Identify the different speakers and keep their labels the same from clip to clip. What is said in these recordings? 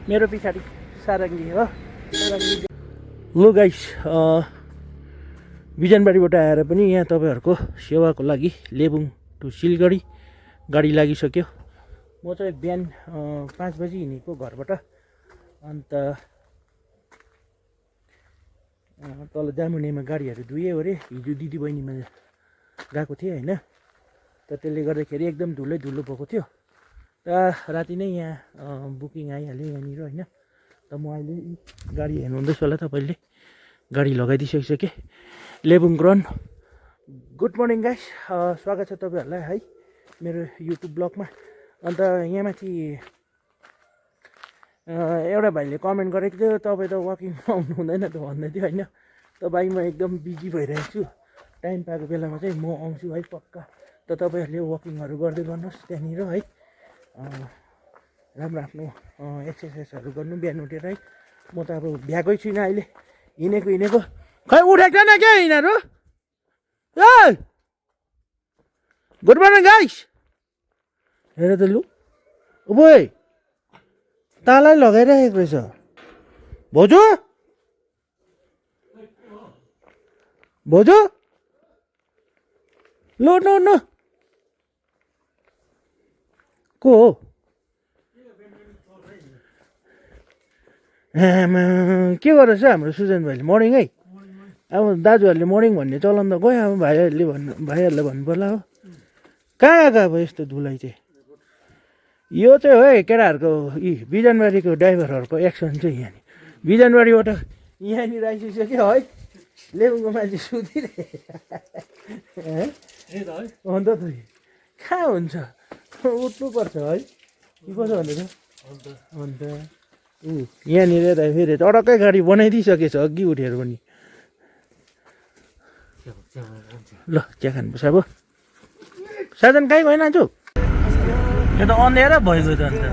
Speaker 1: मेरो पछाडि सारङ्गी हो। लो गाइस, बिजनबारीबाट आएर पनि यहाँ तपाईँहरूको सेवाको लागि लेबुङ टु सिलगढी गाडी लागिसक्यो। म चाहिँ बिहान 5 बजी हिँडेको घरबाट। अन्त तल जामुनेमा गाडीहरू धुएँ अरे। हिजो दिदीबहिनीमा गएको थिएँ होइन, त त्यसले गर्दाखेरि एकदम धुलै धुलो भएको थियो। राति नै यहाँ बुकिङ आइहाल्यो यहाँनिर होइन। त म अहिले गाडी हेर्नुहुँदैछ होला तपाईँले, गाडी लगाइदिइसकिसकेँ Lebong grown. Good morning guys, स्वागत छ तपाईँहरूलाई है मेरो युट्युब ब्लगमा। अन्त यहाँ माथि एउटा भाइले कमेन्ट गरेको थियो, तपाईँ त वाकिङमा आउनु हुँदैन त भन्दै थियो होइन। त भाइ म एकदम बिजी भइरहेको छु, टाइम पाएको बेलामा चाहिँ म आउँछु है पक्का। त तपाईँहरूले वाकिङहरू गर्दै गर्नुहोस् त्यहाँनिर है। राम्रो आफ्नो एक्सर्साइजहरू गर्नु बिहान उठेर है। म त अब भ्याएकै छुइनँ अहिले, हिँडेको खै उठेको छैन क्या यिनीहरू। ए गुड मर्निङ गाइस, हेर त लु ओइ तालै लगाइरहेको रहेछ भाउजू। भाउजू लो न को हो? के गरेछ हाम्रो सुजन भाइले मर्निङ है। अब दाजुहरूले मर्निङ भन्ने चलन त गयो, अब भाइहरूलाई भन्नु पर्ला हो। कहाँ गएको अब यस्तो धुलाई चाहिँ? यो चाहिँ हो है केटाहरूको बिजनबारीको ड्राइभरहरूको एक्सन चाहिँ यहाँनिर। बिजनबारीबाट यहाँनिर आइसक्यो है, लेबुङको मान्छे सुतिरहे। अन्त त कहाँ हुन्छ, उठ्नुपर्छ है कि कसो भनेर। अन्त यहाँनिर यता फेरि चडक्कै गाडी बनाइदिइसकेछ अघि उठेर पनि। ल चिया खानुपर्छ अब। साधन कहीँ गएन छु, यो त अँध्यारो भइगयो त अन्त।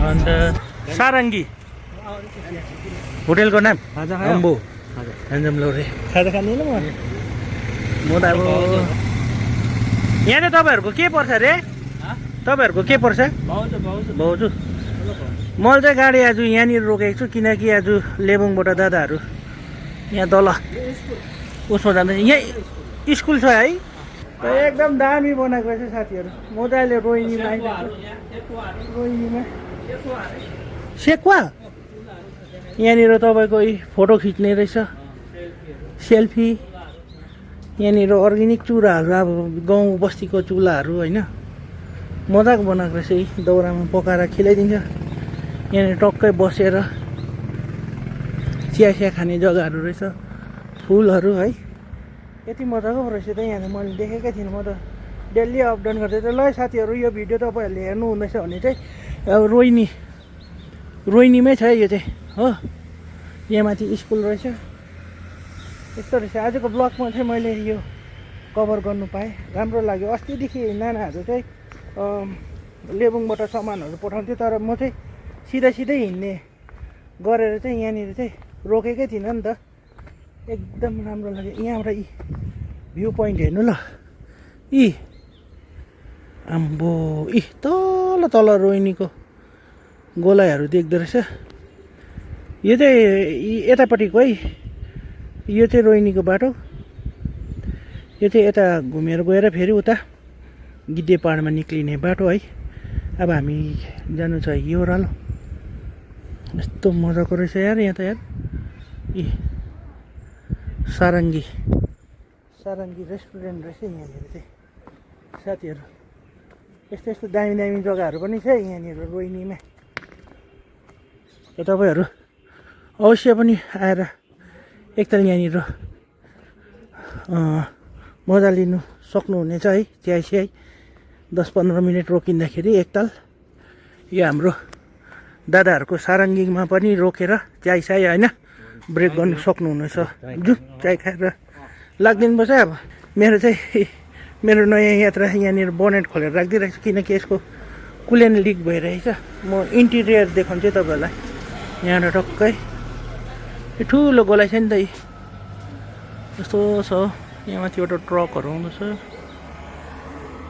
Speaker 1: अन्त सारङ्गी होटेलको नाम अम्बो हेन्जम लौरे। खाजा खाने म त अब यहाँ चाहिँ तपाईँहरूको के पर्छ अरे? तपाईँहरूको के पर्छ भाउजू? मैले चाहिँ गाडी आज यहाँनिर रोकेको छु किनकि आज लेबुङबाट दादाहरू यहाँ तल उसमा जाँदैछ। यहाँ स्कुल छ है, एकदम दामी बनाएको रहेछ साथीहरू। म त अहिले रोहिनीमा रोहिनीमा सेक्वा यहाँनिर तपाईँको फोटो खिच्ने रहेछ, सेल्फी। यहाँनिर अर्ग्यानिक चुलाहरू, अब गाउँ बस्तीको चुलाहरू होइन, मजाको बनाएको रहेछ। दाउरामा पकाएर खिलाइदिन्छ। यहाँनिर टक्कै बसेर चिया खाने जग्गाहरू रहेछ, फुलहरू है। यति मजाको रहेछ त यहाँ। मैले देखेकै थिइनँ, म त डेली अपडाउन गर्दै थिएँ। ल साथीहरू, यो भिडियो तपाईँहरूले हेर्नु हुँदैछ भने चाहिँ अब रोहिनीमै छ यो चाहिँ हो। यहाँ माथि स्कुल रहेछ, यस्तो रहेछ। आजको ब्लगमा चाहिँ मैले यो कभर गर्नु पाएँ, राम्रो लाग्यो। अस्तिदेखि नानाहरू चाहिँ लेबुङबाट सामानहरू पठाउँथ्यो, तर म चाहिँ सिधै हिँड्ने गरेर चाहिँ यहाँनिर चाहिँ रोकेकै थिइनँ नि त। एकदम राम्रो लाग्यो। यहाँबाट भ्यू पोइन्ट हेर्नु ल, आम्बो तल रोहिनीको गोलाइहरू देख्दो रहेछ। यो चाहिँ यतापट्टिको है, यो चाहिँ रोहिनीको बाटो। यो चाहिँ यता घुमेर गएर फेरि उता गिद्धे पाहाडमा निक्लिने बाटो है। अब हामी जानु छ योरालो। यस्तो मजाको रहेछ यार यहाँ त यार। सारङ्गी रेस्टुरेन्ट रहेछ यहाँनिर चाहिँ साथीहरू। यस्तो दामी जग्गाहरू पनि छ यहाँनिर रोहिनीमा। तपाईँहरू अवश्य पनि आएर एकताल यहाँनिर मजा लिनु सक्नुहुनेछ है। चिया 10-15 मिनट रोकिँदाखेरि एकताल यो हाम्रो दादाहरूको सारङ्गीमा पनि रोकेर चिया होइन ब्रेक गर्नु सक्नुहुनेछ। जुन चाय खाएर लाग्दिनुपर्छ। अब मेरो चाहिँ मेरो नयाँ यात्रा यहाँनिर बोनेट खोलेर राखिदिइरहेको छु किनकि यसको कुलेन लिक भइरहेछ। म इन्टिरियर देखाउँछु तपाईँहरूलाई। यहाँबाट टक्कै यो ठुलो गोलाइ छ नि त यस्तो छ। यहाँ माथि एउटा ट्रकहरू आउँदैछ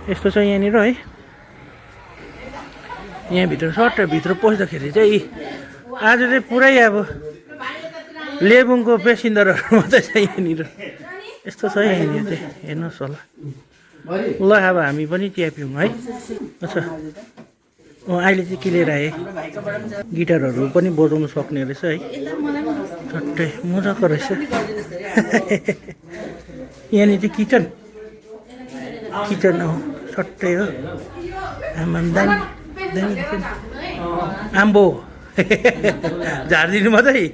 Speaker 1: यस्तो छ यहाँनिर है। यहाँभित्र सट्ट भित्र पस्दाखेरि चाहिँ आज चाहिँ पुरै अब लेबुङको पेसेन्जरहरू मात्रै छ यहाँनिर। यस्तो छ यहाँनिर चाहिँ हेर्नुहोस् होला। ल अब हामी पनि चिया पिउँ है। अच्छा अहिले चाहिँ के लिएर आएँ गिटारहरू पनि बजाउनु सक्ने रहेछ है। छट्टै मजाको रहेछ। यहाँनिर चाहिँ किचन हो छट्टै हो। आम्बो झारिदिनु मात्रै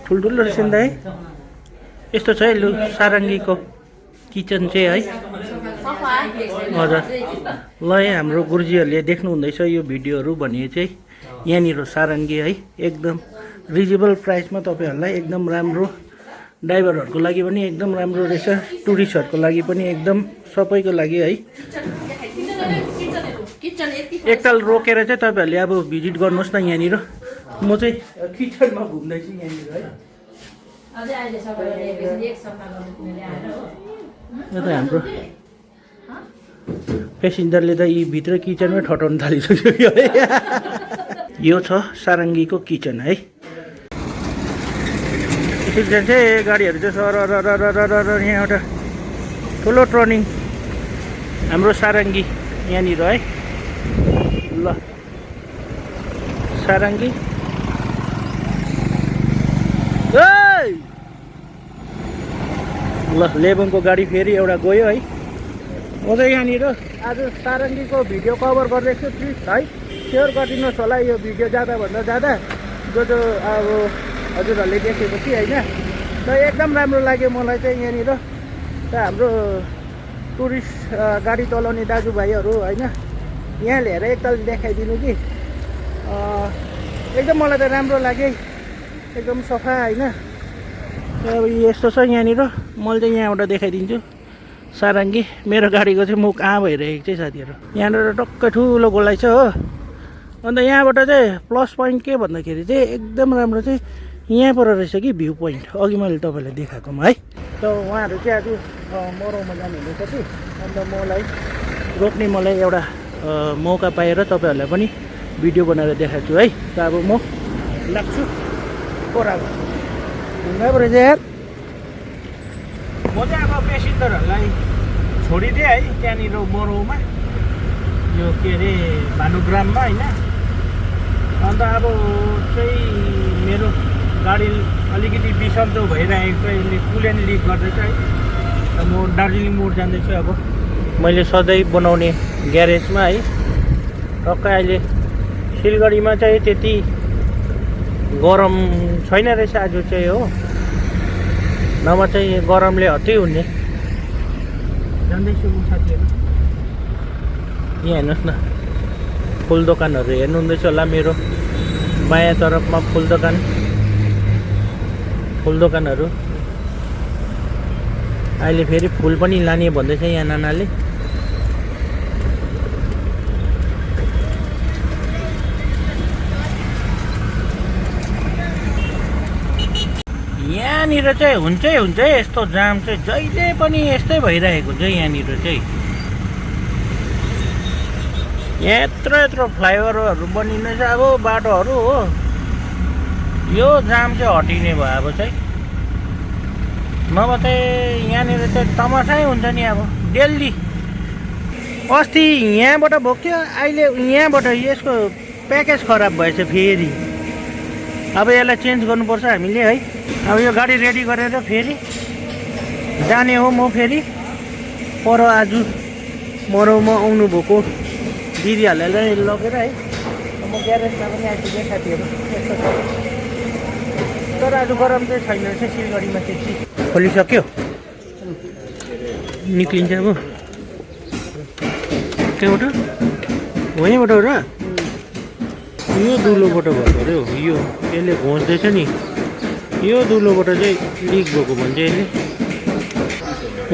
Speaker 1: ठुल्ठुलो रहेछ नि त है। यस्तो छ है लु सारङ्गीको किचन चाहिँ है। हजुर ल है हाम्रो गुरुजीहरूले देख्नु हुँदैछ यो भिडियोहरू भने चाहिँ यहाँनिर सारङ्गी है एकदम रिजनेबल प्राइसमा तपाईँहरूलाई एकदम राम्रो। ड्राइभरहरूको लागि पनि एकदम राम्रो रहेछ। टुरिस्टहरूको लागि पनि एकदम सबैको लागि है। एकताल रोकेर चाहिँ तपाईँहरूले अब भिजिट गर्नुहोस् न यहाँनिर। म चाहिँ किचनमा घुम्दैछु यहाँनिर है। यो त हाम्रो पेसेन्जरले त यी भित्र किचनमै ठटाउनु थालिसक्यो है। यो छ सारङ्गीको किचन है। किचन चाहिँ गाडीहरू चाहिँ सर यहाँ एउटा ठुलो टर्निङ हाम्रो सारङ्गी यहाँनिर है। ल सारङ्गी ल लेबुङको गाडी फेरि एउटा गयो है। म चाहिँ यहाँनिर आज सारङ्गीको भिडियो कभर गर्दैछु प्लिज है सेयर गरिदिनुहोस् होला। यो भिडियो जाँदा जाँदा जो अब हजुरहरूले देखेपछि होइन त एकदम राम्रो लाग्यो मलाई चाहिँ यहाँनिर। त हाम्रो टुरिस्ट गाडी चलाउने दाजुभाइहरू होइन यहाँ ल्याएर एकताल देखाइदिनु कि एकदम मलाई त राम्रो लाग्यो एकदम सफा होइन। अब यस्तो छ यहाँनिर। मैले चाहिँ यहाँबाट देखाइदिन्छु सारङ्गी। मेरो गाडीको चाहिँ मुख भइरहेको चाहिँ साथीहरू। यहाँनिर टक्कै ठुलो गोलाइ छ हो। अन्त यहाँबाट चाहिँ प्लस पोइन्ट के भन्दाखेरि चाहिँ एकदम राम्रो चाहिँ यहाँबाट रहेछ कि भ्यू पोइन्ट। अघि मैले तपाईँलाई देखाएकोमा है। त उहाँहरू चाहिँ आज मरौमा जानुहुँदैछ कि अन्त मलाई एउटा मौका पाएर तपाईँहरूलाई पनि भिडियो बनाएर देखाएको छु है। त अब म लाग्छु ओह्रालो ढुङ्गा रहेछ यार। म चाहिँ अब पेसेन्जरहरूलाई छोडिदिएँ है त्यहाँनिर मरौमा यो के अरे भानुग्राममा होइन। अन्त अब चाहिँ मेरो गाडी अलिकति बिसन्चो भइरहेको छ। यसले कुलेन लिक गर्दैछ है। त म दार्जिलिङ मोड जाँदैछु। अब मैले सधैँ बनाउने ग्यारेजमा है। टक्कै अहिले सिलगढीमा चाहिँ त्यति गरम छैन रहेछ आज चाहिँ हो। नभए चाहिँ गरमले हत्तै हुने। जाँदैछु म साथीहरू। यहाँ हेर्नुहोस् न फुल दोकानहरू हेर्नुहुँदैछ होला। मेरो बायाँ तर्फमा फुल दोकानहरू। अहिले फेरि फुल पनि लाने भन्दैछ यहाँ नानाले। यहाँनिर चाहिँ हुन्छै यस्तो जाम चाहिँ जहिले पनि यस्तै भइरहेको हुन्छ यहाँनिर चाहिँ। यहाँ यत्रो फ्लाइओभरहरू बनिँदैछ अब बाटोहरू हो। यो जाम चाहिँ हटिने भयो अब चाहिँ। नभए चाहिँ यहाँनिर चाहिँ तमासै हुन्छ नि अब डेली। अस्ति यहाँबाट बोक्थ्यो अहिले यहाँबाट यसको प्याकेज खराब भएछ फेरि। अब यसलाई चेन्ज गर्नुपर्छ हामीले है। अब यो गाडी रेडी गरेर फेरि जाने हो म फेरि पर आज मरौमा आउनुभएको दिदीहरूलाई लगेर है। म ग्यारेजमा पनि आइपुगेँ साथीहरू। यस्तो छ तर आज गरम चाहिँ छैन रहेछ सिलगढीमा त्यति। खोलिसक्यो निक्लिन्छ अब त्यहाँबाट हो यहाँबाट हो र यो दुलोबाट भएको अरे हो। यो यसले घोच्दैछ नि यो दुलोबाट चाहिँ लिक भएको भन्छ यसले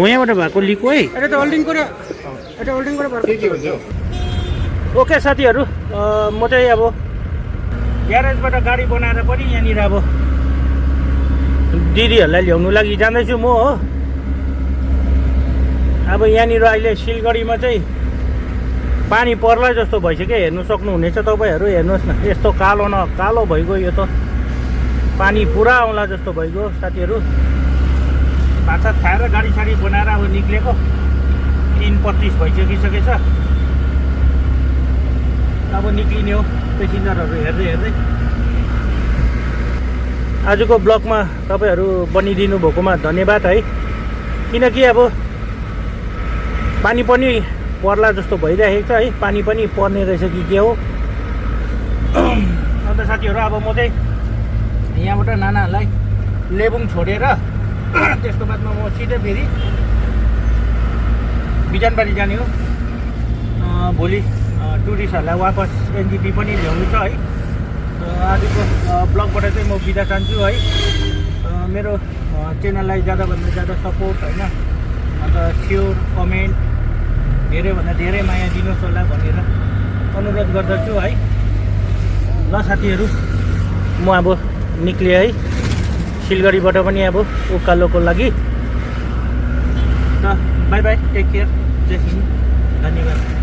Speaker 1: यहाँबाट भएको लिक हो है ओके साथीहरू म चाहिँ अब ग्यारेजबाट गाडी बनाएर पनि यहाँनिर अब दिदीहरूलाई ल्याउनु लागि जाँदैछु म हो अब यहाँनिर अहिले सिलगढीमा चाहिँ पानी पर्ला जस्तो भइसक्यो हेर्नु सक्नुहुनेछ तपाईँहरू हेर्नुहोस् न यस्तो कालो न कालो भइगयो यो त पानी पुरा आउला जस्तो भइगयो साथीहरू भाषा खाएर गाडी साडी बनाएर अब निक्लेको 3:25 भइसकिसकेछ अब निक्लिने हो पेसेन्जरहरू हेर्दै हेर्दै आजको ब्लगमा तपाईँहरू बनिदिनु भएकोमा धन्यवाद है किनकि अब पानी पनि पर्ला जस्तो भइरहेको छ है पानी पनि पर्ने रहेछ कि के हो अन्त साथीहरू अब म चाहिँ यहाँबाट नानाहरूलाई लेबुङ छोडेर त्यसको बादमा म सिधै फेरि बिजनबारी जाने हो भोलि टुरिस्टहरूलाई वापस एनजेपी पनि ल्याउनु छ है आजको ब्लगबाट चाहिँ म बिदा चाहन्छु है मेरो च्यानललाई ज्यादाभन्दा ज्यादा सपोर्ट होइन अन्त सेयर कमेन्ट धेरैभन्दा धेरै माया दिनुहोस् होला भनेर अनुरोध गर्दछु है ल साथीहरू म अब निक्लेँ है सिलगढीबाट पनि अब उकालोको लागि ल बाई बाई टेक केयर जय हिन्द धन्यवाद